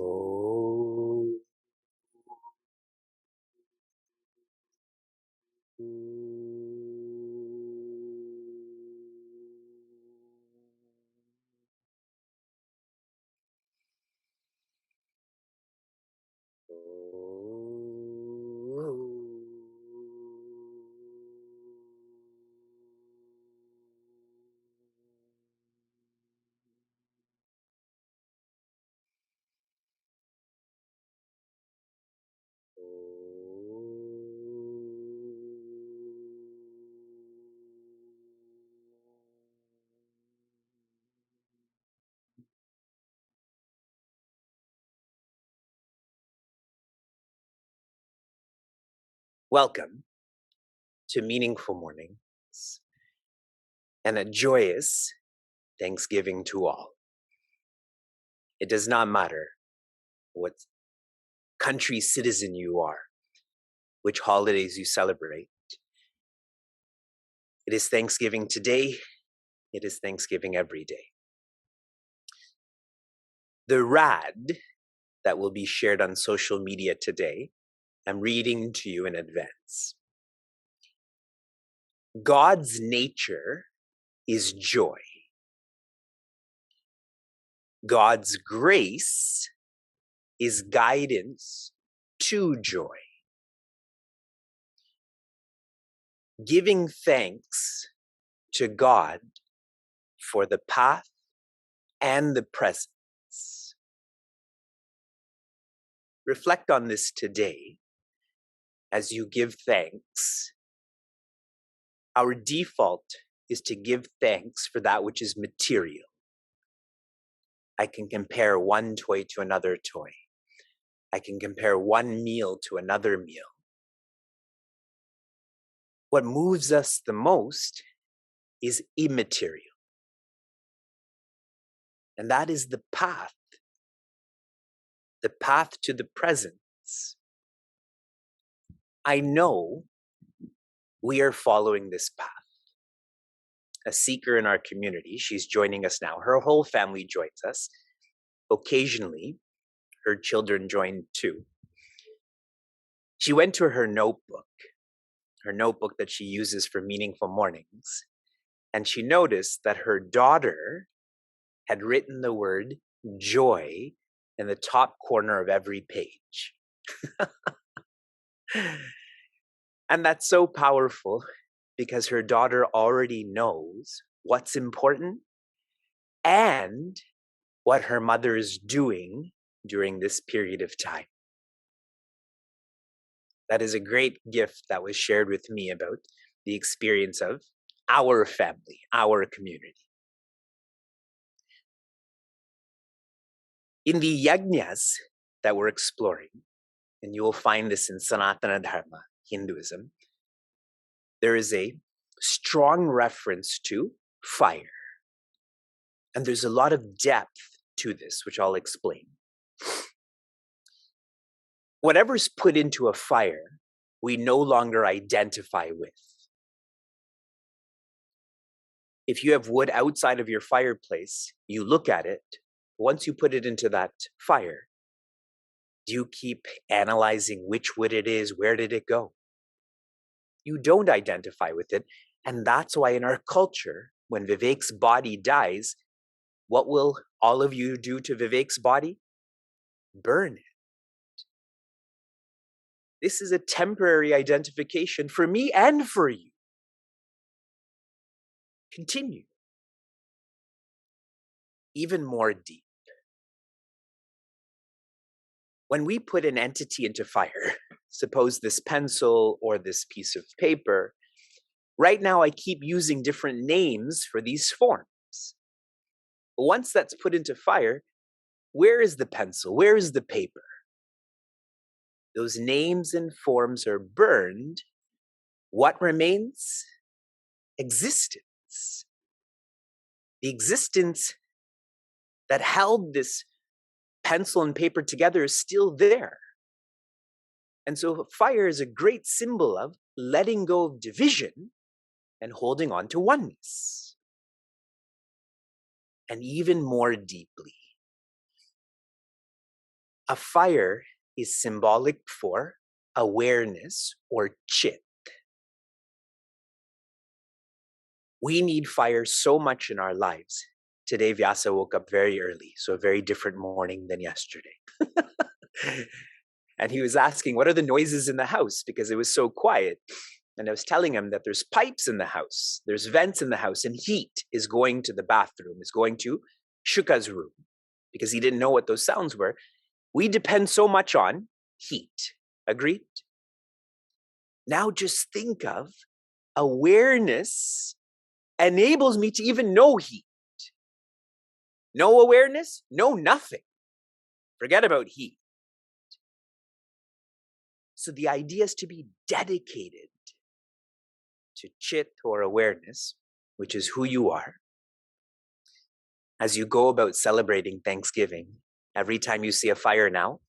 Oh. Welcome to Meaningful Mornings and a joyous Thanksgiving to all. It does not matter what country citizen you are, which holidays you celebrate. It is Thanksgiving today. It is Thanksgiving every day. The rad that will be shared on social media today, I'm reading to you in advance. God's nature is joy. God's grace is guidance to joy. Giving thanks to God for the path and the presence. Reflect on this today as you give thanks. Our default is to give thanks for that which is material. I can compare one toy to another toy. I can compare one meal to another meal. What moves us the most is immaterial. And that is the path to the presence. I know we are following this path. A seeker in our community, she's joining us now. Her whole family joins us. Occasionally, her children join too. She went to her notebook that she uses for meaningful mornings, and she noticed that her daughter had written the word joy in the top corner of every page. And that's so powerful because her daughter already knows what's important and what her mother is doing during this period of time. That is a great gift that was shared with me about the experience of our family, our community. In the yajnas that we're exploring, and you will find this in Sanatana Dharma, Hinduism, there is a strong reference to fire. And there's a lot of depth to this, which I'll explain. Whatever's put into a fire, we no longer identify with. If you have wood outside of your fireplace, you look at it. Once you put it into that fire, do you keep analyzing which wood it is? Where did it go? You don't identify with it. And that's why in our culture, when Vivek's body dies, what will all of you do to Vivek's body? Burn it. This is a temporary identification for me and for you. Continue. Even more deep. When we put an entity into fire, suppose this pencil or this piece of paper, right now I keep using different names for these forms. But once that's put into fire, where is the pencil? Where is the paper? Those names and forms are burned. What remains? Existence. The existence that held this pencil and paper together is still there. And so fire is a great symbol of letting go of division and holding on to oneness. And even more deeply, A fire is symbolic for awareness or chit. We need fire so much in our lives. Today, Vyasa woke up very early, so a very different morning than yesterday. And he was asking, what are the noises in the house? Because it was so quiet. And I was telling him that there's pipes in the house, there's vents in the house, and heat is going to the bathroom, is going to Shuka's room, because he didn't know what those sounds were. We depend so much on heat. Agreed? Now just think of awareness enables me to even know heat. No awareness, no nothing. Forget about heat. So the idea is to be dedicated to chit or awareness, which is who you are. As you go about celebrating Thanksgiving, every time you see a fire now,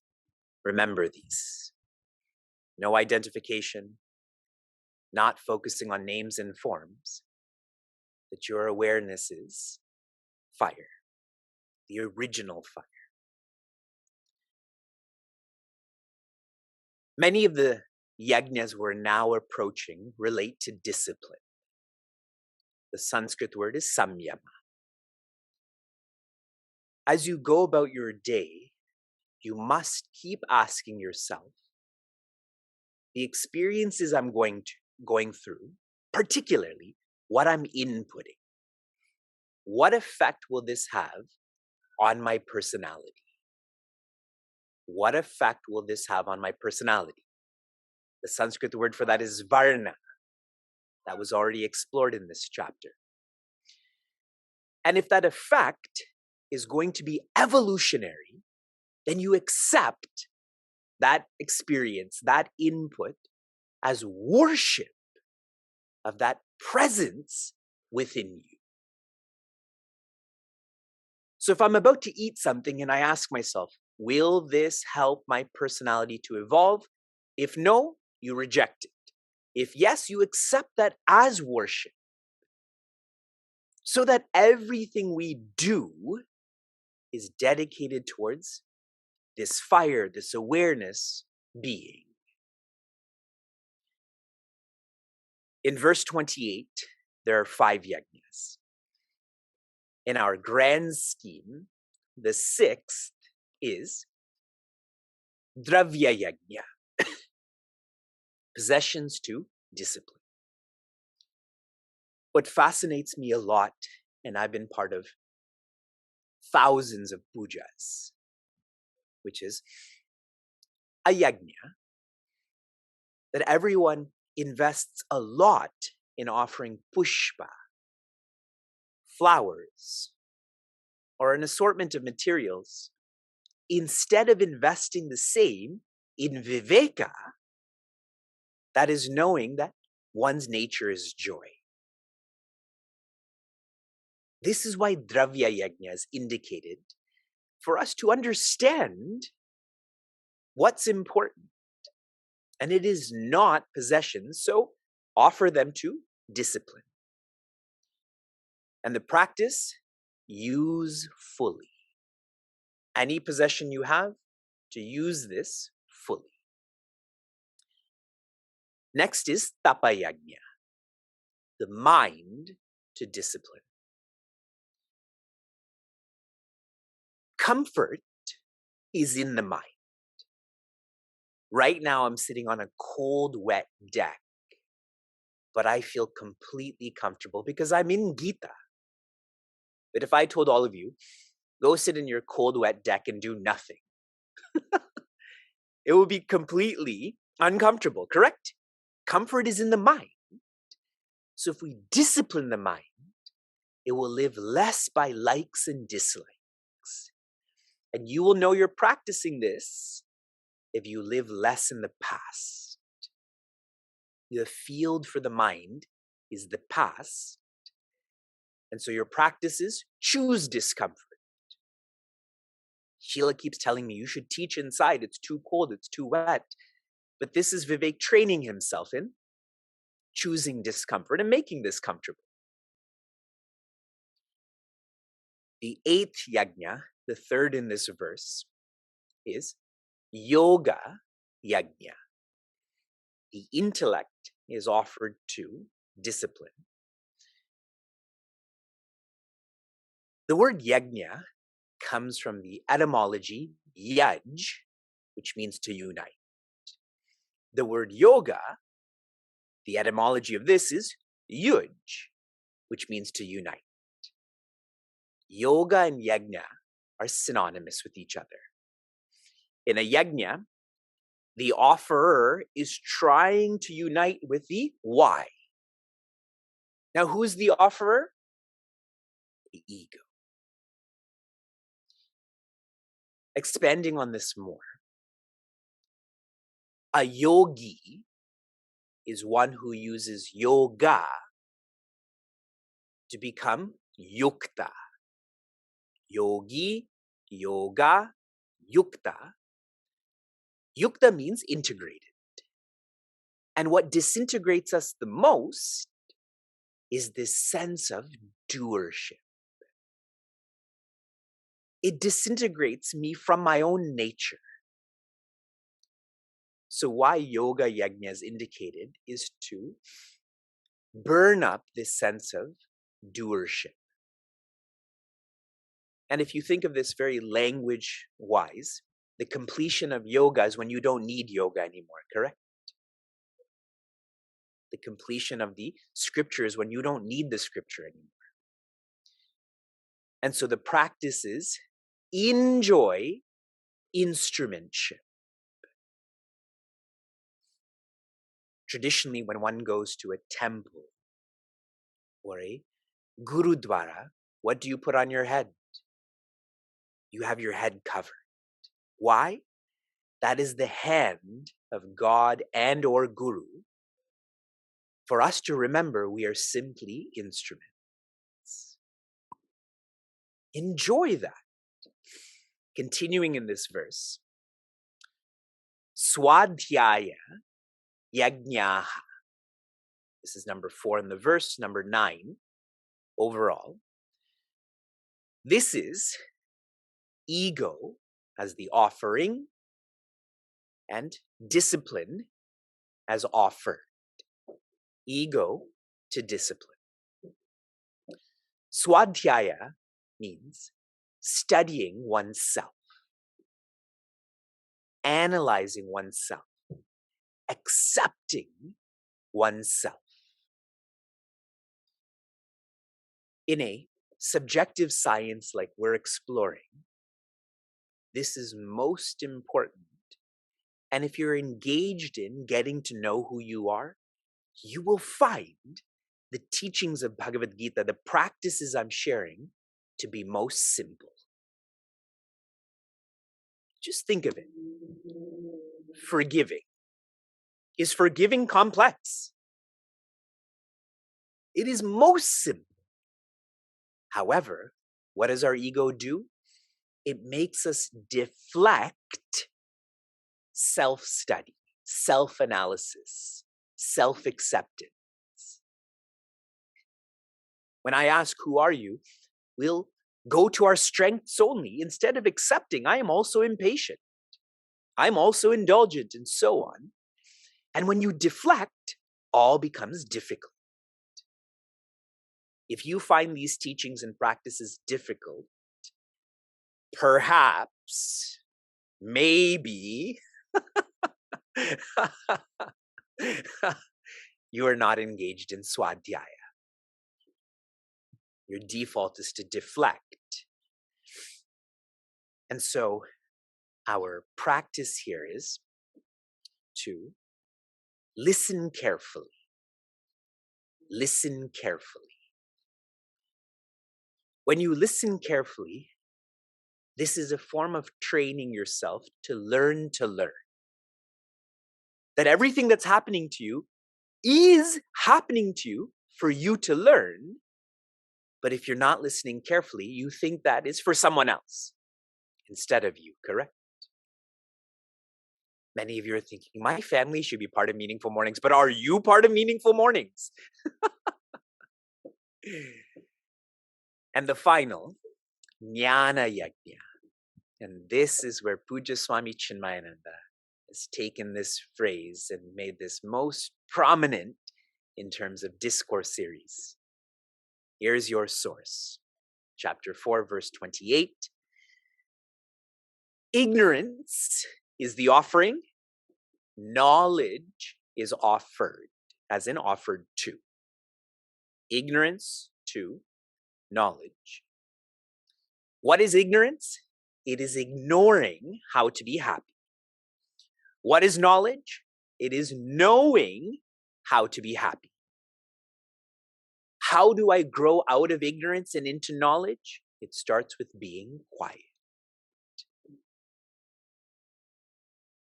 remember these. No identification, not focusing on names and forms, that your awareness is fire, the original fire. Many of the yajnas we're now approaching relate to discipline. The Sanskrit word is samyama. As you go about your day, you must keep asking yourself, the experiences I'm going through, particularly what I'm inputting, what effect will this have on my personality? What effect will this have on my personality? The Sanskrit word for that is varna. That was already explored in this chapter. And if that effect is going to be evolutionary, then you accept that experience, that input, as worship of that presence within you. So if I'm about to eat something and I ask myself, will this help my personality to evolve? If no, you reject it. If yes, you accept that as worship. So that everything we do is dedicated towards this fire, this awareness being. In verse 28, there are 5 yajnas. In our grand scheme, the 6th is dravya yajna, possessions to discipline. What fascinates me a lot, and I've been part of thousands of pujas, which is a yajna that everyone invests a lot in offering pushpa, flowers, or an assortment of materials, instead of investing the same in viveka, that is knowing that one's nature is joy. This is why dravya yajna is indicated for us to understand what's important. And it is not possessions, so offer them to discipline. And the practice, use fully. Any possession you have, to use this fully. Next is tapa yajna, the mind to discipline. Comfort is in the mind. Right now, I'm sitting on a cold, wet deck, but I feel completely comfortable because I'm in Gita. But if I told all of you, go sit in your cold, wet deck and do nothing, it would be completely uncomfortable, correct? Comfort is in the mind. So if we discipline the mind, it will live less by likes and dislikes. And you will know you're practicing this if you live less in the past. The field for the mind is the past. And so your practice is choose discomfort. Sheila keeps telling me, you should teach inside. It's too cold. It's too wet. But this is Vivek training himself in choosing discomfort and making this comfortable. The 8th yajna, the 3rd in this verse, is yoga yajna. The intellect is offered to discipline. The word yajna comes from the etymology yaj, which means to unite. The word yoga, the etymology of this is yuj, which means to unite. Yoga and yajna are synonymous with each other. In a yajna, the offerer is trying to unite with the why. Now, who's the offerer? The ego. Expanding on this more, a yogi is one who uses yoga to become yukta. Yogi, yoga, yukta. Yukta means integrated. And what disintegrates us the most is this sense of doership. It disintegrates me from my own nature. So why yoga yajna is indicated is to burn up this sense of doership. And if you think of this very language-wise, the completion of yoga is when you don't need yoga anymore, correct? The completion of the scripture is when you don't need the scripture anymore. And so the practice is enjoy instrumentship. Traditionally, when one goes to a temple or a gurudwara, what do you put on your head? You have your head covered. Why? That is the hand of God and or Guru. For us to remember, we are simply instruments. Enjoy that. Continuing in this verse, Swadhyaya Yajnaha. This is number 4 in the verse, number 9 overall. This is ego as the offering and discipline as offered. Ego to discipline. Swadhyaya means studying oneself, analyzing oneself, accepting oneself. In a subjective science like we're exploring, this is most important. And if you're engaged in getting to know who you are, you will find the teachings of Bhagavad Gita, the practices I'm sharing, to be most simple. Just think of it. Forgiving. Is forgiving complex? It is most simple. However, what does our ego do? It makes us deflect self-study, self-analysis, self-acceptance. When I ask, who are you? We'll go to our strengths only. Instead of accepting, I am also impatient. I'm also indulgent, and so on. And when you deflect, all becomes difficult. If you find these teachings and practices difficult, perhaps, maybe, you are not engaged in swadhyaya. Your default is to deflect. And so our practice here is to listen carefully. Listen carefully. When you listen carefully, this is a form of training yourself to learn to learn. That everything that's happening to you is happening to you for you to learn. But if you're not listening carefully, you think that is for someone else instead of you, correct? Many of you are thinking, my family should be part of Meaningful Mornings, but are you part of Meaningful Mornings? And the final, Jnana Yajna. And this is where Puja Swami Chinmayananda has taken this phrase and made this most prominent in terms of discourse series. Here's your source. Chapter 4, verse 28. Ignorance is the offering. Knowledge is offered, as in offered to. Ignorance to knowledge. What is ignorance? It is ignoring how to be happy. What is knowledge? It is knowing how to be happy. How do I grow out of ignorance and into knowledge? It starts with being quiet.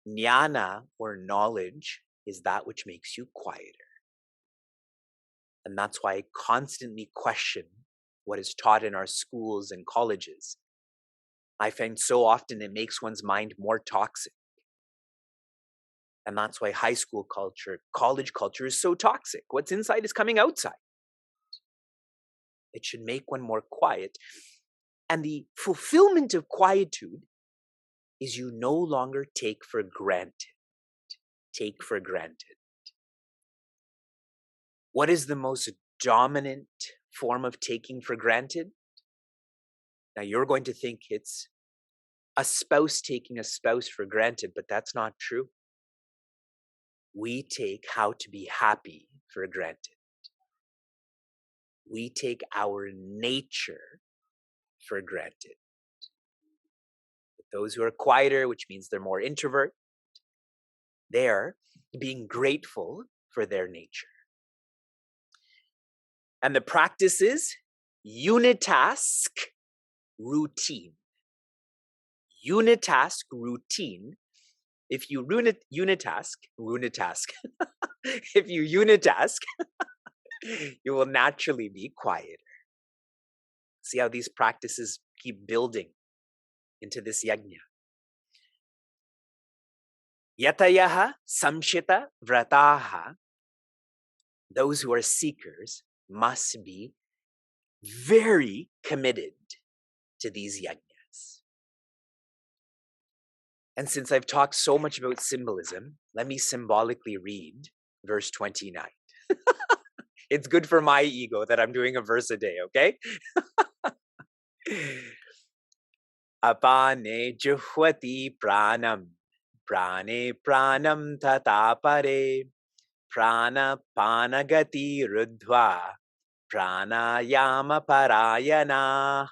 Jnana, or knowledge, is that which makes you quieter. And that's why I constantly question what is taught in our schools and colleges. I find so often it makes one's mind more toxic. And that's why high school culture, college culture is so toxic. What's inside is coming outside. It should make one more quiet. And the fulfillment of quietude is you no longer take for granted. Take for granted. What is the most dominant form of taking for granted? Now you're going to think it's a spouse taking a spouse for granted, but that's not true. We take how to be happy for granted. We take our nature for granted. But those who are quieter, which means they're more introvert, they're being grateful for their nature. And the practice is unitask routine. Unitask routine. If you unitask, if you unitask, you will naturally be quieter. See how these practices keep building into this yajna. Yatayaha samshita vrataha. Those who are seekers must be very committed to these yajnas. And since I've talked so much about symbolism, let me symbolically read verse 29. It's good for my ego that I'm doing a verse a day, okay? Apane juhvati pranam, prane pranam tatapare, prana panagati rudhva, pranayama parayana.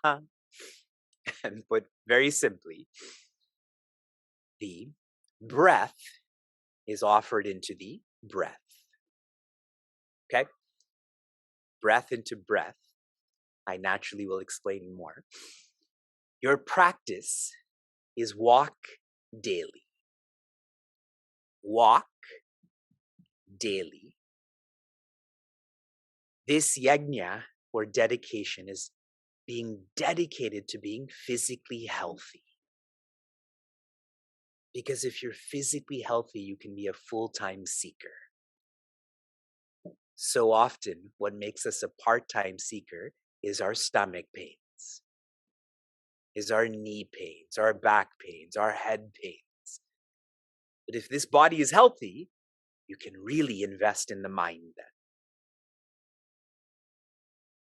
And put very simply, the breath is offered into the breath. Okay? Breath into breath. I naturally will explain more. Your practice is walk daily. Walk daily. This yajna or dedication is being dedicated to being physically healthy. Because if you're physically healthy, you can be a full-time seeker. So often, what makes us a part-time seeker is our stomach pains, is our knee pains, our back pains, our head pains. But if this body is healthy, you can really invest in the mind then.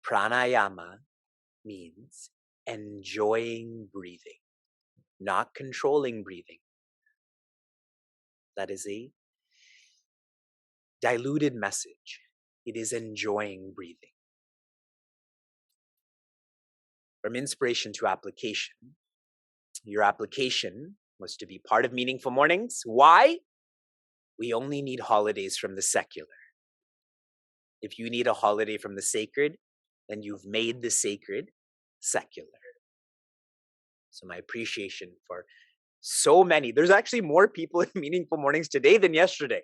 Pranayama means enjoying breathing, not controlling breathing. That is a diluted message. It is enjoying breathing. From inspiration to application, your application was to be part of Meaningful Mornings. Why? We only need holidays from the secular. If you need a holiday from the sacred, then you've made the sacred secular. So my appreciation for so many, there's actually more people in Meaningful Mornings today than yesterday,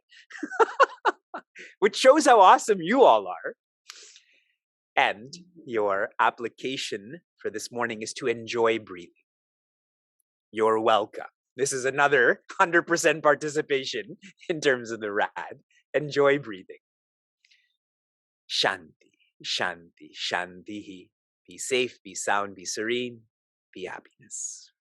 which shows how awesome you all are. And your application for this morning is to enjoy breathing. You're welcome. This is another 100% participation in terms of the rad. Enjoy breathing. Shanti, shanti, shanti. Be safe, be sound, be serene, be happiness.